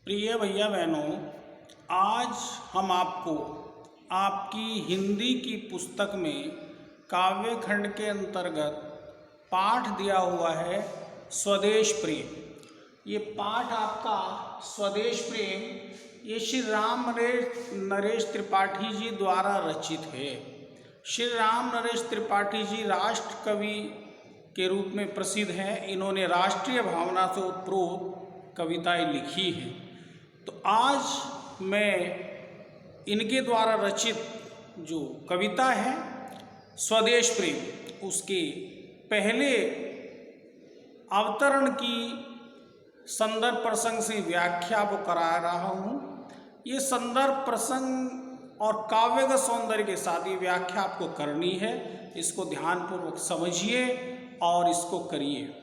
प्रिय भैया बहनों, आज हम आपको आपकी हिंदी की पुस्तक में काव्य खंड के अंतर्गत पाठ दिया हुआ है स्वदेश प्रेम। ये पाठ आपका स्वदेश प्रेम ये श्री राम नरेश त्रिपाठी जी द्वारा रचित है। श्री राम नरेश त्रिपाठी जी राष्ट्र कवि के रूप में प्रसिद्ध हैं। इन्होंने राष्ट्रीय भावना से उत्प्रोत कविताएं लिखी हैं। तो आज मैं इनके द्वारा रचित जो कविता है स्वदेश प्रेम, उसके पहले अवतरण की संदर्भ प्रसंग से व्याख्या को करा रहा हूँ। ये संदर्भ प्रसंग और काव्यगत सौंदर्य के साथ ये व्याख्या आपको करनी है। इसको ध्यानपूर्वक समझिए और इसको करिए।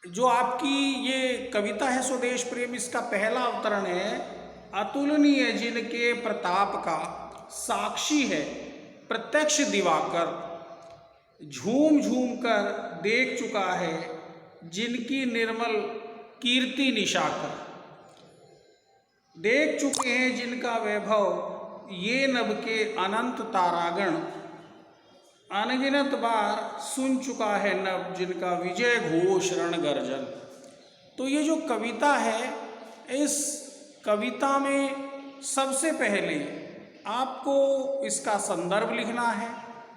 जो आपकी ये कविता है स्वदेश प्रेम, इसका पहला अवतरण है अतुलनीय जिनके प्रताप का साक्षी है प्रत्यक्ष दिवाकर, झूम झूम कर देख चुका है जिनकी निर्मल कीर्ति निशाकर। देख चुके हैं जिनका वैभव ये नभ के अनंत तारागण, अनगिनत बार सुन चुका है नभ जिनका विजय घोष रण गर्जन। तो ये जो कविता है, इस कविता में सबसे पहले आपको इसका संदर्भ लिखना है।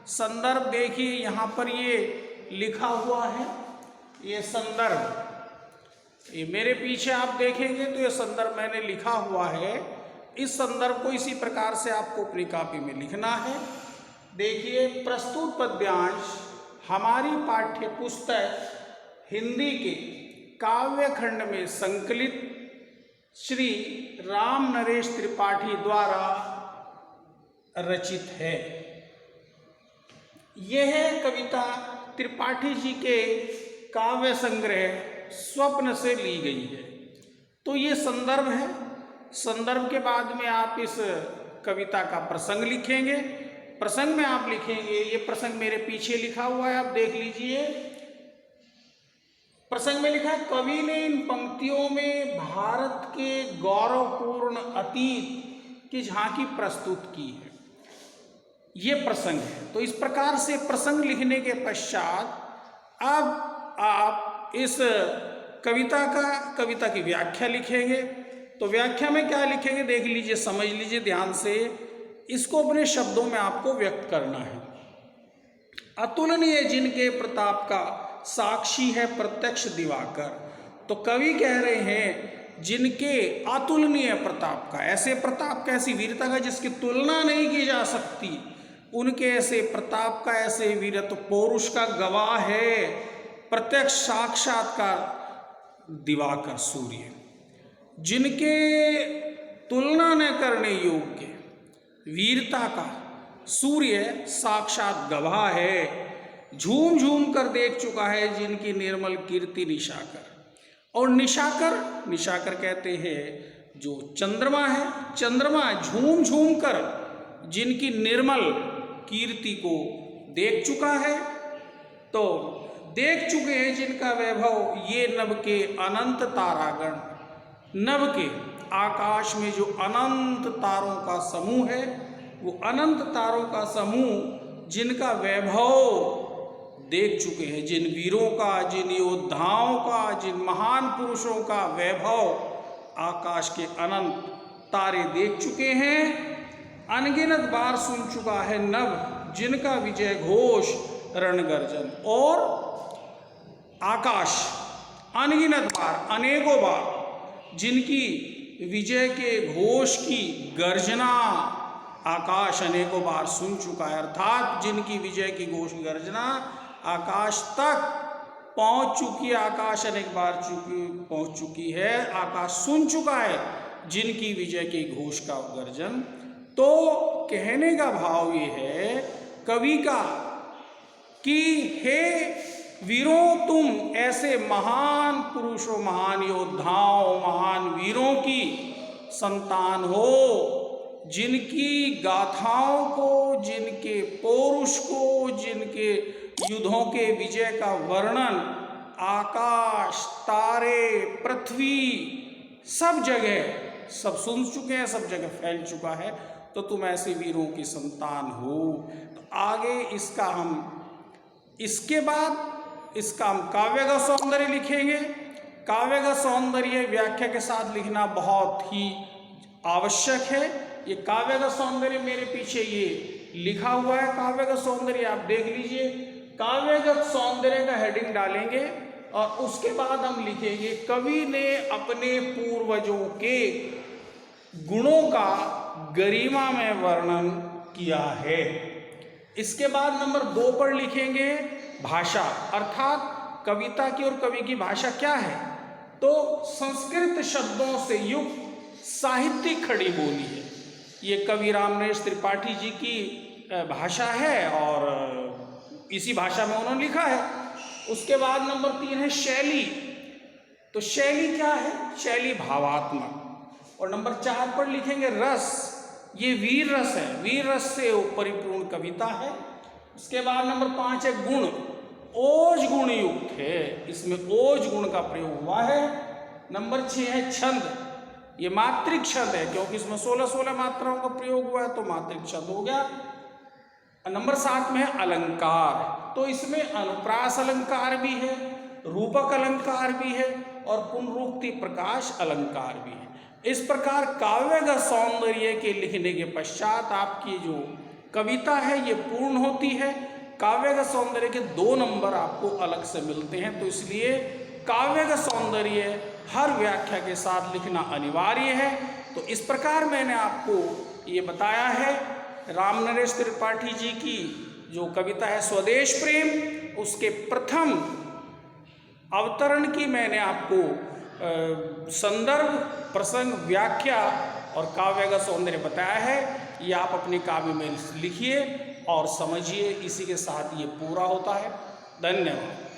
संदर्भ देखिए, यहाँ पर ये लिखा हुआ है, ये संदर्भ। ये मेरे पीछे आप देखेंगे तो ये संदर्भ मैंने लिखा हुआ है। इस संदर्भ को इसी प्रकार से आपको अपनी कॉपी में लिखना है। देखिए, प्रस्तुत पद्यांश हमारी पाठ्य पुस्तक हिंदी के काव्य खंड में संकलित श्री राम नरेश त्रिपाठी द्वारा रचित है। यह कविता त्रिपाठी जी के काव्य संग्रह स्वप्न से ली गई है। तो ये संदर्भ है। संदर्भ के बाद में आप इस कविता का प्रसंग लिखेंगे। प्रसंग में आप लिखेंगे, ये प्रसंग मेरे पीछे लिखा हुआ है, आप देख लीजिए। प्रसंग में लिखा है, कवि ने इन पंक्तियों में भारत के गौरवपूर्ण अतीत की झांकी प्रस्तुत की है। ये प्रसंग है। तो इस प्रकार से प्रसंग लिखने के पश्चात अब आप इस कविता की व्याख्या लिखेंगे। तो व्याख्या में क्या लिखेंगे देख लीजिए, समझ लीजिए ध्यान से। इसको अपने शब्दों में आपको व्यक्त करना है। अतुलनीय जिनके प्रताप का साक्षी है प्रत्यक्ष दिवाकर। तो कवि कह रहे हैं जिनके अतुलनीय प्रताप का, ऐसे प्रताप का, ऐसी वीरता का जिसकी तुलना नहीं की जा सकती, उनके ऐसे प्रताप का, ऐसे वीरत्व पौरुष का गवाह है प्रत्यक्ष साक्षात्कार दिवाकर सूर्य। जिनके तुलना न करने योग्य वीरता का सूर्य साक्षात गवाह है। झूम झूम कर देख चुका है जिनकी निर्मल कीर्ति निशाकर। और निशाकर कहते हैं जो चंद्रमा है, चंद्रमा झूम झूम कर जिनकी निर्मल कीर्ति को देख चुका है। तो देख चुके हैं जिनका वैभव ये नभ के अनंत तारागण। नभ के आकाश में जो अनंत तारों का समूह है, वो अनंत तारों का समूह जिनका वैभव देख चुके हैं, जिन वीरों का, जिन योद्धाओं का, जिन महान पुरुषों का वैभव आकाश के अनंत तारे देख चुके हैं। अनगिनत बार सुन चुका है नभ जिनका विजय घोष रण गर्जन। और आकाश अनगिनत बार, अनेकों बार जिनकी विजय के घोष की गर्जना आकाश अनेकों बार सुन चुका है। अर्थात जिनकी विजय की घोष की गर्जना आकाश तक पहुंच चुकी है, आकाश अनेक बार पहुंच चुकी है, आकाश सुन चुका है जिनकी विजय की घोष का गर्जन। तो कहने का भाव ये है कवि का कि हे वीरों, तुम ऐसे महान पुरुषों, महान योद्धाओं, महान वीरों की संतान हो जिनकी गाथाओं को, जिनके पौरुष को, जिनके युद्धों के विजय का वर्णन आकाश, तारे, पृथ्वी सब जगह सब सुन चुके हैं, सब जगह फैल चुका है, तो तुम ऐसे वीरों की संतान हो। तो आगे इसके बाद इसका हम काव्य का सौंदर्य लिखेंगे। काव्य का सौंदर्य व्याख्या के साथ लिखना बहुत ही आवश्यक है। ये काव्य का सौंदर्य मेरे पीछे ये लिखा हुआ है, काव्य का सौंदर्य आप देख लीजिए। काव्य का सौंदर्य का हेडिंग डालेंगे और उसके बाद हम लिखेंगे कवि ने अपने पूर्वजों के गुणों का गरिमा में वर्णन किया है। इसके बाद नंबर 2 पर लिखेंगे भाषा, अर्थात कविता की और कवि की भाषा क्या है, तो संस्कृत शब्दों से युक्त साहित्यिक खड़ी बोली है। ये कवि रामनरेश त्रिपाठी जी की भाषा है और इसी भाषा में उन्होंने लिखा है। उसके बाद नंबर 3 है शैली। तो शैली क्या है, शैली भावात्मक। और नंबर 4 पर लिखेंगे रस, ये वीर रस है, वीर रस से परिपूर्ण कविता है। उसके बाद नंबर 5 है गुण, ओज गुण युक्त है, इसमें ओज गुण का प्रयोग हुआ है। नंबर 6 है छंद, ये मात्रिक छंद है क्योंकि इसमें 16 मात्राओं का प्रयोग हुआ है तो मात्रिक छंद हो गया। नंबर 7 में है अलंकार, तो इसमें अनुप्रास अलंकार भी है, रूपक अलंकार भी है और पुनरुक्ति प्रकाश अलंकार भी है। इस प्रकार काव्य का सौंदर्य के लिखने के पश्चात आपकी जो कविता है ये पूर्ण होती है। काव्य का सौंदर्य के 2 नंबर आपको अलग से मिलते हैं, तो इसलिए काव्य का सौंदर्य हर व्याख्या के साथ लिखना अनिवार्य है। तो इस प्रकार मैंने आपको ये बताया है रामनरेश त्रिपाठी जी की जो कविता है स्वदेश प्रेम, उसके प्रथम अवतरण की मैंने आपको संदर्भ, प्रसंग, व्याख्या और काव्य का सौंदर्य बताया है। ये आप अपने काव्य में लिखिए और समझिए। इसी के साथ ये पूरा होता है। धन्यवाद।